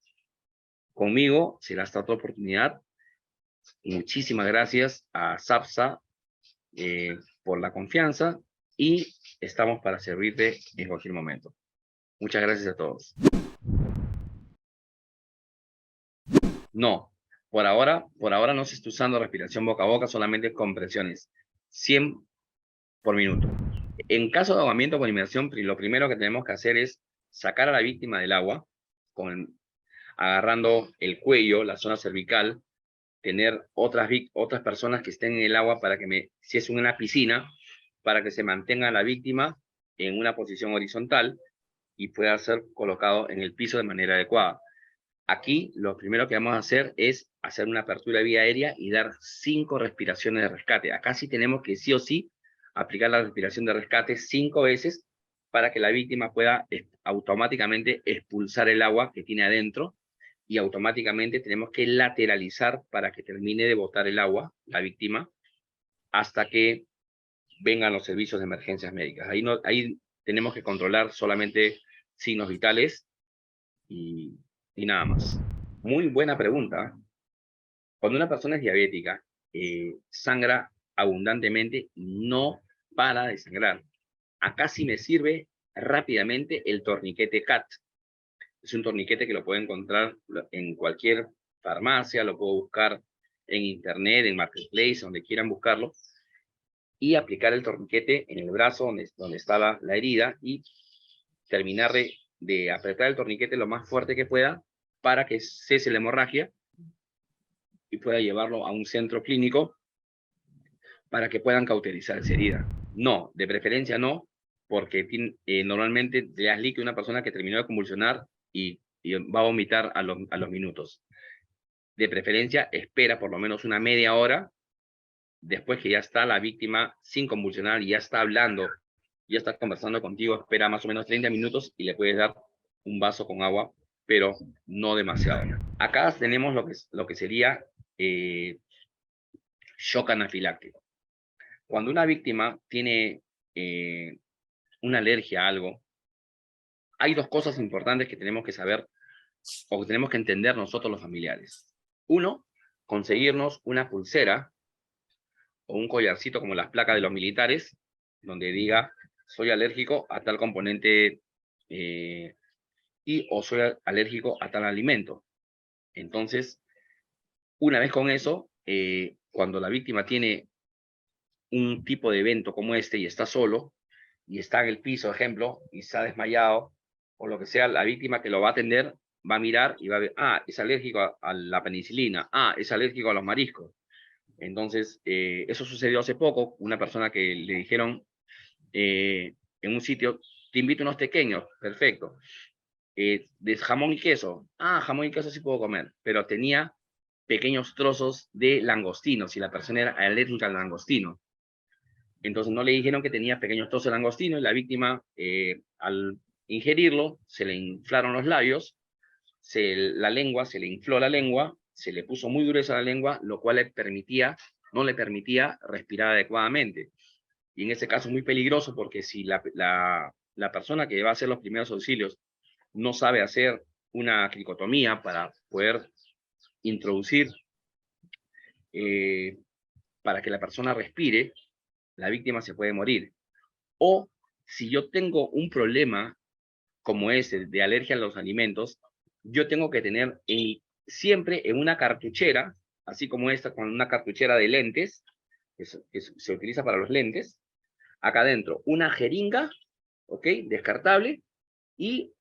Conmigo será esta otra oportunidad. Muchísimas gracias a SAPSA por la confianza y estamos para servirte en cualquier momento. Muchas gracias a todos. No, por ahora no se está usando respiración boca a boca, solamente compresiones. 100 por minuto. En caso de ahogamiento con inmersión, lo primero que tenemos que hacer es sacar a la víctima del agua, agarrando el cuello, la zona cervical, tener otras personas que estén en el agua para si es una piscina, para que se mantenga la víctima en una posición horizontal y pueda ser colocado en el piso de manera adecuada. Aquí lo primero que vamos a hacer es hacer una apertura de vía aérea y dar 5 respiraciones de rescate. Acá sí tenemos que sí o sí aplicar la respiración de rescate 5 veces para que la víctima pueda automáticamente expulsar el agua que tiene adentro, y automáticamente tenemos que lateralizar para que termine de botar el agua, la víctima, hasta que vengan los servicios de emergencias médicas. Ahí tenemos que controlar solamente signos vitales y nada más. Muy buena pregunta. Cuando una persona es diabética, sangra abundantemente y no para de sangrar. Acá sí me sirve rápidamente el torniquete CAT. Es un torniquete que lo puedo encontrar en cualquier farmacia, lo puedo buscar en internet, en Marketplace, donde quieran buscarlo, y aplicar el torniquete en el brazo donde está la herida y terminar de apretar el torniquete lo más fuerte que pueda para que cese la hemorragia y pueda llevarlo a un centro clínico para que puedan cauterizar esa herida. No, de preferencia no, porque normalmente le das líquido a una persona que terminó de convulsionar y va a vomitar a los minutos. De preferencia, espera por lo menos una media hora, después que ya está la víctima sin convulsionar y ya está hablando, ya está conversando contigo, espera más o menos 30 minutos y le puedes dar un vaso con agua, pero no demasiado. Acá tenemos lo que sería shock anafiláctico. Cuando una víctima tiene una alergia a algo, hay 2 cosas importantes que tenemos que saber o que tenemos que entender nosotros los familiares. Uno, conseguirnos una pulsera o un collarcito como las placas de los militares, donde diga soy alérgico a tal componente o soy alérgico a tal alimento. Entonces, una vez con eso, cuando la víctima tiene un tipo de evento como este y está solo, y está en el piso, ejemplo, y se ha desmayado, o lo que sea, la víctima que lo va a atender va a mirar y va a ver, es alérgico a la penicilina, es alérgico a los mariscos. Entonces, eso sucedió hace poco, una persona que le dijeron, en un sitio, te invito a unos pequeños, perfecto. De jamón y queso, jamón y queso sí puedo comer, pero tenía pequeños trozos de langostino, si la persona era alérgica al langostino. Entonces no le dijeron que tenía pequeños trozos de langostino y la víctima, al ingerirlo, se le inflaron los labios, se le infló la lengua, se le puso muy gruesa la lengua, lo cual no le permitía respirar adecuadamente. Y en ese caso es muy peligroso porque si la persona que va a hacer los primeros auxilios no sabe hacer una cricotomía para poder introducir, para que la persona respire, la víctima se puede morir. O si yo tengo un problema como ese de alergia a los alimentos, yo tengo que tener siempre en una cartuchera, así como esta, con una cartuchera de lentes, que se utiliza para los lentes, acá adentro una jeringa, ¿ok? Descartable, y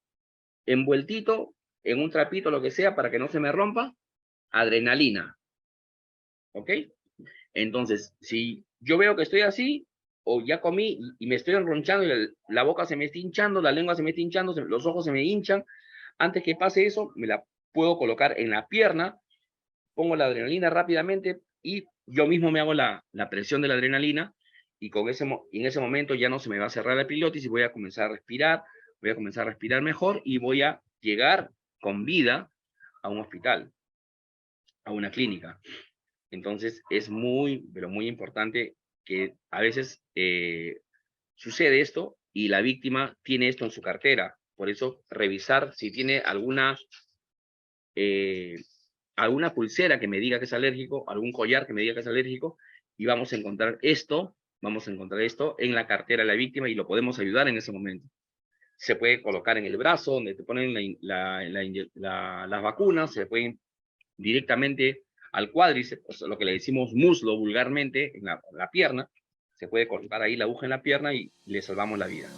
envueltito en un trapito, lo que sea, para que no se me rompa, adrenalina, ¿ok? Entonces, si yo veo que estoy así, o ya comí y me estoy enronchando, y la boca se me está hinchando, la lengua se me está hinchando, los ojos se me hinchan, antes que pase eso, me la puedo colocar en la pierna, pongo la adrenalina rápidamente y yo mismo me hago la presión de la adrenalina y en ese momento ya no se me va a cerrar la epiglottis y voy a comenzar a respirar mejor y voy a llegar con vida a un hospital, a una clínica. Entonces es muy, pero muy importante que a veces sucede esto y la víctima tiene esto en su cartera. Por eso revisar si tiene eh, alguna pulsera que me diga que es alérgico, algún collar que me diga que es alérgico, y vamos a encontrar esto en la cartera de la víctima y lo podemos ayudar en ese momento. Se puede colocar en el brazo, donde te ponen las vacunas, se pueden directamente al cuádriceps, lo que le decimos muslo vulgarmente, en la pierna, se puede colocar ahí la aguja en la pierna y le salvamos la vida.